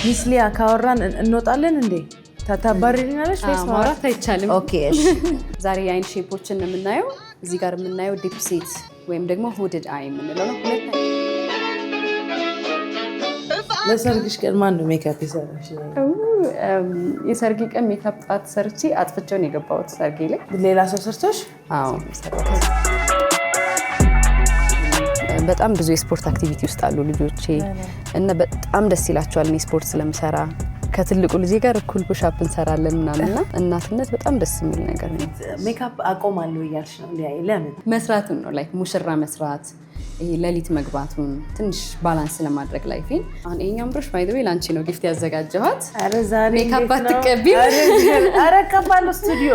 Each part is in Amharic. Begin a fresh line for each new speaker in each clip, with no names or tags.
ሚስሊያ ካወራን እንወጣለን እንዴ? ታባሪልናለሽ ወይስ
ማውራት አይቻልም?
ኦኬ እሺ።
ዛሬ የአይን ሼፖችን የምናየው እዚህ ጋር የምናየው ዲፕ ሴት ወይም ደግሞ ሁድድ አይ የምንለው ነው። ሁለት
ለሰርግሽ ቀን ማን ነው ሜካፕ ይሰራሽ?
የሰርግ ቀን ሜካፕ ጣት ሰርቼ አጥፍቼው ነው የገባሁት ሰርጌ ላይ።
ሌላ ሰው ሰርቶሽ?
አዎ በጣም ብዙ የስፖርት አክቲቪቲ ውስጥ አሉ ልጆቼ እና በጣም ደስ ይላቸዋል። እኔ ስፖርት ስለምሰራ ከትልቁ ልጅ ጋር እኩል ፑሽአፕ እንሰራለን ምናምንና እናትነት በጣም ደስ የሚል ነገር ነው።
ሜካፕ አቆማለሁ እያልሽ ነው? ለምን?
መስራቱን ነው ላይክ ሙሽራ መስራት ይሄ ሌሊት መግባቱን ትንሽ ባላንስ ለማድረግ ላይፊን። አሁን ይሄኛው ብሩሽ ባይ ዘ ዌይ ላንቺ ነው ጊፍት ያዘጋጀኋት።
አረ ዛሬ
ሜካፕ አትቀቢም?
አረ ቀባለሁ። ስቱዲዮ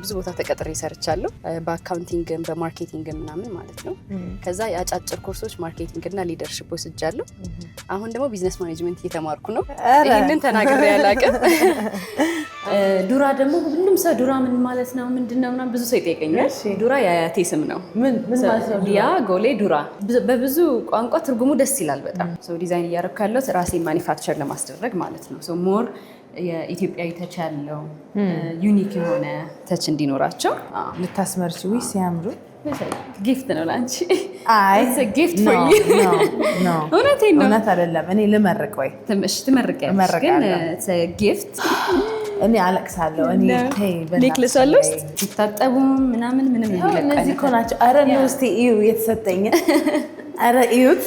ብዙ ቦታ ተቀጥሬ ሰርቻለሁ፣ በአካውንቲንግ በማርኬቲንግ ምናምን ማለት ነው። ከዛ የአጫጭር ኮርሶች ማርኬቲንግ እና ሊደርሺፕ ወስጃለሁ። አሁን ደግሞ ቢዝነስ ማኔጅመንት እየተማርኩ ነው። ይሄንን ተናግሬ አላውቅም። ዱራ ደግሞ ሁሉም ሰው ዱራ ምን ማለት ነው ምንድነው ምናምን ብዙ ሰው ይጠይቀኛል። ዱራ የአያቴ ስም ነው።
ምን ማለት ነው?
ዲያ ጎሌ ዱራ በብዙ ቋንቋ ትርጉሙ ደስ ይላል በጣም። ዲዛይን እያደረኩ ያለው ራሴን ማኒፋክቸር ለማስደረግ ማለት ነው። ሞር የኢትዮጵያዊ ተች ያለው ዩኒክ የሆነ ተች እንዲኖራቸው
ልታስመርች። ወይ ሲያምሩ።
ጊፍት ነው ላንቺ።
አይ
ጊፍት ፎር ዩ
ኖ
እውነቴን ነው።
እውነት አይደለም። እኔ ልመርቅ ወይ
ትመርቂያለሽ፣ ግን ጊፍት
እኔ አለቅሳለሁ። እኔ
ኔክለስ አለ ውስጥ ሲታጠቡ ምናምን ምንም ይለቃል።
እነዚህ እኮ ናቸው። አረ ነው እስቲ እዩ የተሰጠኝ። አረ እዩት